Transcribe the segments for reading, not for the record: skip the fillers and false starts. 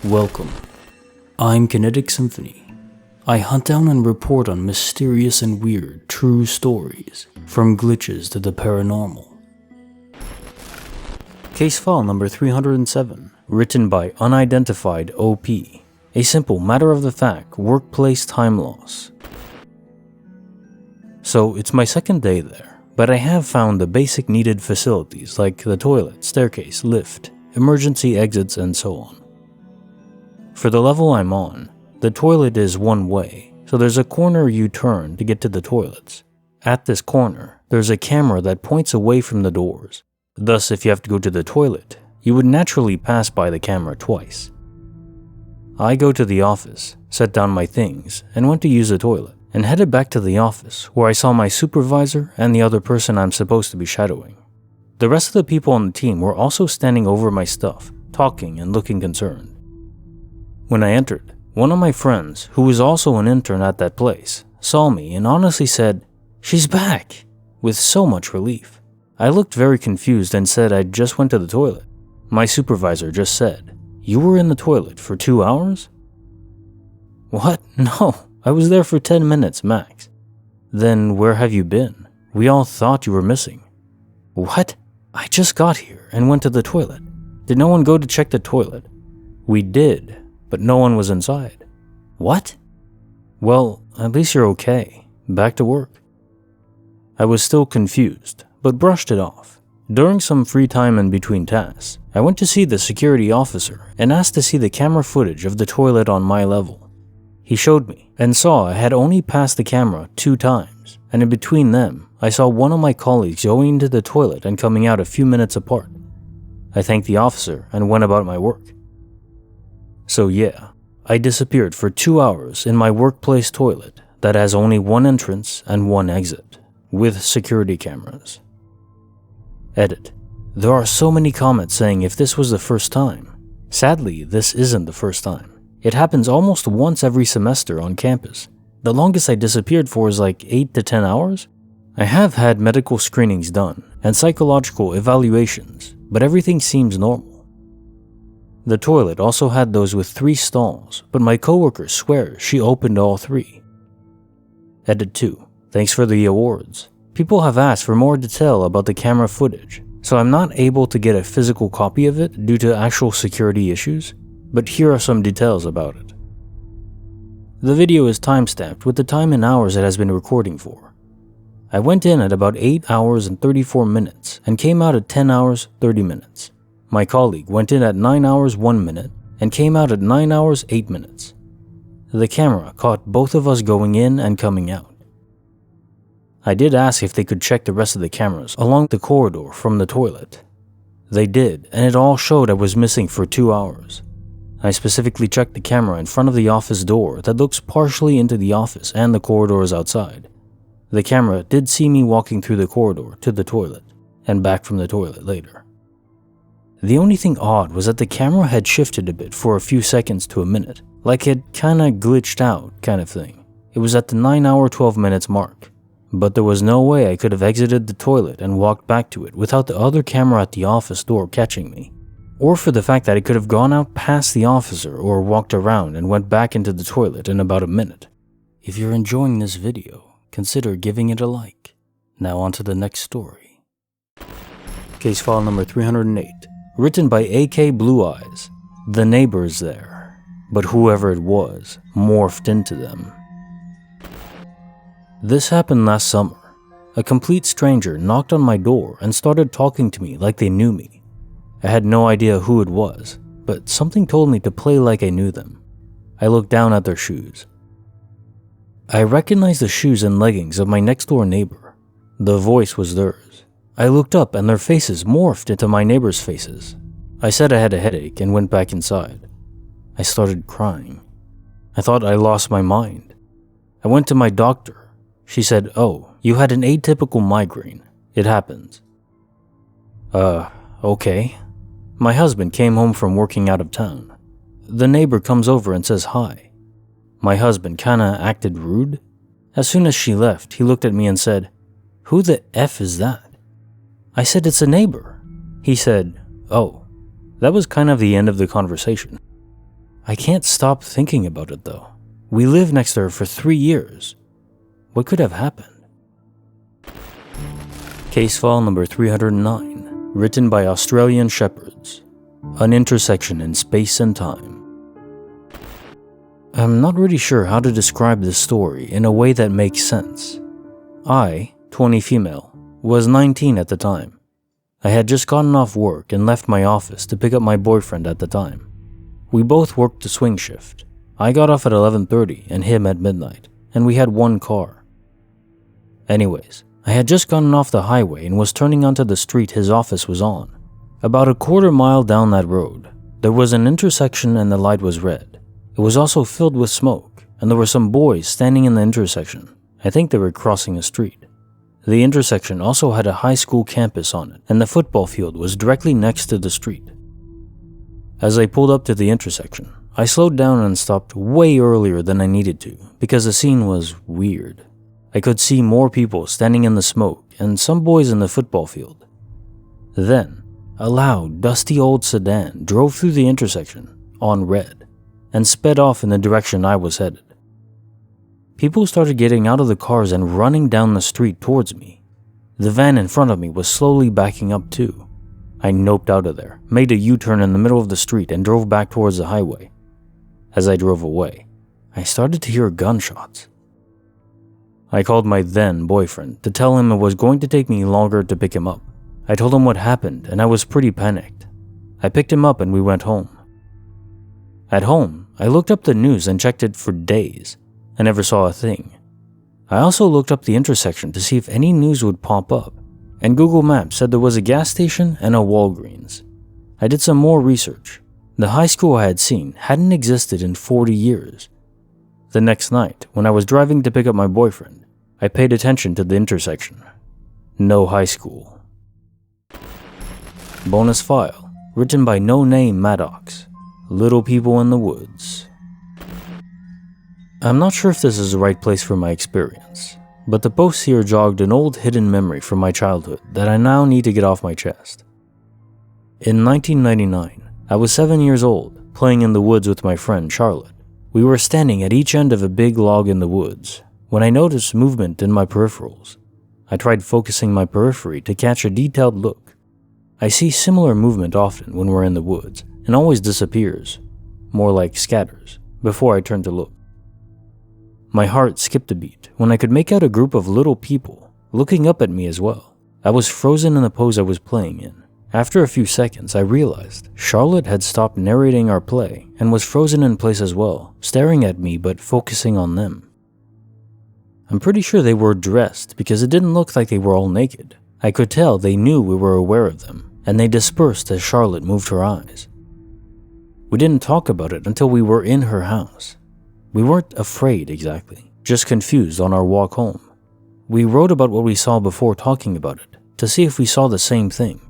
Welcome. I'm Kinetic Symphony. I hunt down and report on mysterious and weird true stories, from glitches to the paranormal. Case file number 307, written by unidentified OP. A simple matter-of-the-fact workplace time loss. So it's my second day there, but I have found the basic needed facilities like the toilet, staircase, lift, emergency exits, and so on. For the level I'm on, the toilet is one way, so there's a corner you turn to get to the toilets. At this corner, there's a camera that points away from the doors. Thus, if you have to go to the toilet, you would naturally pass by the camera twice. I go to the office, set down my things, and went to use the toilet, and headed back to the office where I saw my supervisor and the other person I'm supposed to be shadowing. The rest of the people on the team were also standing over my stuff, talking and looking concerned. When I entered, one of my friends, who was also an intern at that place, saw me and honestly said, "She's back," with so much relief. I looked very confused and said I just went to the toilet. My supervisor just said, "You were in the toilet for 2 hours?" What? No, I was there for 10 minutes max. Then where have you been? We all thought you were missing. What? I just got here and went to the toilet. Did no one go to check the toilet? We did, but no one was inside. What? Well, at least you're okay. Back to work. I was still confused, but brushed it off. During some free time in between tasks, I went to see the security officer and asked to see the camera footage of the toilet on my level. He showed me and saw I had only passed the camera 2 times, and in between them, I saw one of my colleagues going into the toilet and coming out a few minutes apart. I thanked the officer and went about my work. So yeah, I disappeared for 2 hours in my workplace toilet that has only one entrance and one exit, with security cameras. Edit. There are so many comments saying if this was the first time. Sadly, this isn't the first time. It happens almost once every semester on campus. The longest I disappeared for is like 8 to 10 hours. I have had medical screenings done and psychological evaluations, but everything seems normal. The toilet also had those with 3 stalls, but my coworker swears she opened all 3. Edit 2. Thanks for the awards. People have asked for more detail about the camera footage, so I'm not able to get a physical copy of it due to actual security issues, but here are some details about it. The video is timestamped with the time in hours it has been recording for. I went in at about 8 hours and 34 minutes and came out at 10 hours 30 minutes. My colleague went in at 9 hours 1 minute and came out at 9 hours 8 minutes. The camera caught both of us going in and coming out. I did ask if they could check the rest of the cameras along the corridor from the toilet. They did, and it all showed I was missing for 2 hours. I specifically checked the camera in front of the office door that looks partially into the office and the corridors outside. The camera did see me walking through the corridor to the toilet and back from the toilet later. The only thing odd was that the camera had shifted a bit for a few seconds to a minute, like it kinda glitched out kind of thing. It was at the 9 hour 12 minutes mark, but there was no way I could have exited the toilet and walked back to it without the other camera at the office door catching me, or for the fact that I could have gone out past the officer or walked around and went back into the toilet in about a minute. If you're enjoying this video, consider giving it a like. Now on to the next story. Case file number 308. Written by AKblueeyes. The neighbors there, but whoever it was morphed into them. This happened last summer. A complete stranger knocked on my door and started talking to me like they knew me. I had no idea who it was, but something told me to play like I knew them. I looked down at their shoes. I recognized the shoes and leggings of my next door neighbor. The voice was theirs. I looked up and their faces morphed into my neighbor's faces. I said I had a headache and went back inside. I started crying. I thought I lost my mind. I went to my doctor. She said, "Oh, you had an atypical migraine. It happens." Okay. My husband came home from working out of town. The neighbor comes over and says hi. My husband kinda acted rude. As soon as she left, he looked at me and said, "Who the F is that?" I said, "It's a neighbor." He said, "Oh." That was kind of the end of the conversation. I can't stop thinking about it though. We lived next to her for 3 years. What could have happened? Case file number 309, written by Australian Shepherds. An intersection in space and time. I'm not really sure how to describe this story in a way that makes sense. I, 20 female, was 19 at the time. I had just gotten off work and left my office to pick up my boyfriend at the time. We both worked the swing shift. I got off at 11:30 and him at midnight, and we had one car. Anyways, I had just gotten off the highway and was turning onto the street his office was on. About a quarter mile down that road, there was an intersection and the light was red. It was also filled with smoke, and there were some boys standing in the intersection. I think they were crossing a street. The intersection also had a high school campus on it, and the football field was directly next to the street. As I pulled up to the intersection, I slowed down and stopped way earlier than I needed to because the scene was weird. I could see more people standing in the smoke and some boys in the football field. Then, a loud, dusty old sedan drove through the intersection, on red, and sped off in the direction I was headed. People started getting out of the cars and running down the street towards me. The van in front of me was slowly backing up too. I noped out of there, made a U-turn in the middle of the street and drove back towards the highway. As I drove away, I started to hear gunshots. I called my then boyfriend to tell him it was going to take me longer to pick him up. I told him what happened and I was pretty panicked. I picked him up and we went home. At home, I looked up the news and checked it for days. I never saw a thing. I also looked up the intersection to see if any news would pop up, and Google Maps said there was a gas station and a Walgreens. I did some more research. The high school I had seen hadn't existed in 40 years. The next night, when I was driving to pick up my boyfriend, I paid attention to the intersection. No high school. Bonus file, written by No Name Maddox. Little People in the Woods. I'm not sure if this is the right place for my experience, but the post here jogged an old hidden memory from my childhood that I now need to get off my chest. In 1999, I was 7 years old, playing in the woods with my friend Charlotte. We were standing at each end of a big log in the woods when I noticed movement in my peripherals. I tried focusing my periphery to catch a detailed look. I see similar movement often when we're in the woods and always disappears, more like scatters, before I turn to look. My heart skipped a beat when I could make out a group of little people looking up at me as well. I was frozen in the pose I was playing in. After a few seconds, I realized Charlotte had stopped narrating our play and was frozen in place as well, staring at me but focusing on them. I'm pretty sure they were dressed because it didn't look like they were all naked. I could tell they knew we were aware of them, and they dispersed as Charlotte moved her eyes. We didn't talk about it until we were in her house. We weren't afraid exactly, just confused on our walk home. We wrote about what we saw before talking about it, to see if we saw the same thing.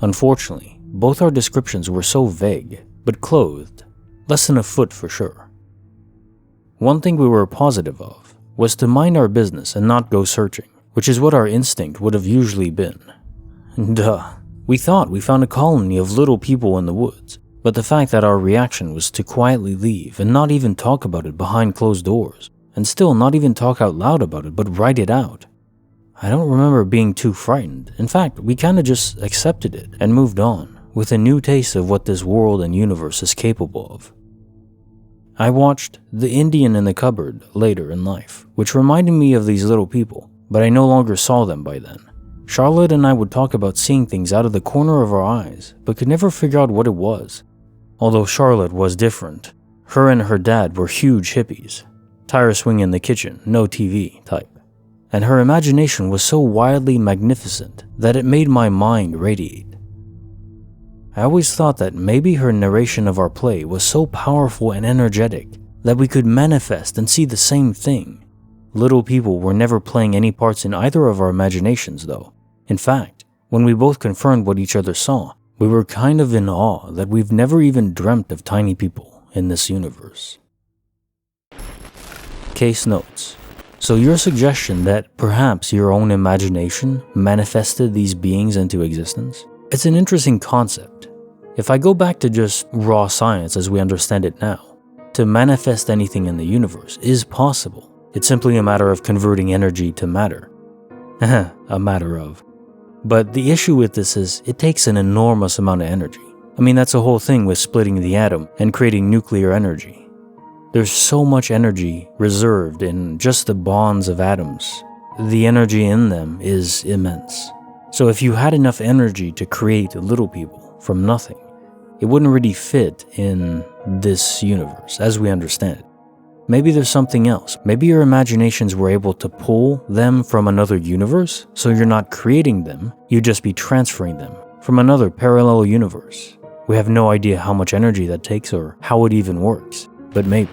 Unfortunately, both our descriptions were so vague, but clothed, less than a foot for sure. One thing we were positive of was to mind our business and not go searching, which is what our instinct would have usually been. Duh. We thought we found a colony of little people in the woods, but the fact that our reaction was to quietly leave and not even talk about it behind closed doors, and still not even talk out loud about it but write it out. I don't remember being too frightened. In fact, we kinda just accepted it and moved on, with a new taste of what this world and universe is capable of. I watched The Indian in the Cupboard later in life, which reminded me of these little people, but I no longer saw them by then. Charlotte and I would talk about seeing things out of the corner of our eyes, but could never figure out what it was. Although Charlotte was different. Her and her dad were huge hippies, tire swing in the kitchen, no TV type. And her imagination was so wildly magnificent that it made my mind radiate. I always thought that maybe her narration of our play was so powerful and energetic that we could manifest and see the same thing. Little people were never playing any parts in either of our imaginations though. In fact, when we both confirmed what each other saw, we were kind of in awe that we've never even dreamt of tiny people in this universe. Case notes. So your suggestion that perhaps your own imagination manifested these beings into existence? It's an interesting concept. If I go back to just raw science as we understand it now, to manifest anything in the universe is possible. It's simply a matter of converting energy to matter. A matter of. But the issue with this is it takes an enormous amount of energy. I mean, that's the whole thing with splitting the atom and creating nuclear energy. There's so much energy reserved in just the bonds of atoms. The energy in them is immense. So if you had enough energy to create little people from nothing, it wouldn't really fit in this universe as we understand it. Maybe there's something else. Maybe your imaginations were able to pull them from another universe, so you're not creating them, you'd just be transferring them from another parallel universe. We have no idea how much energy that takes or how it even works, but maybe.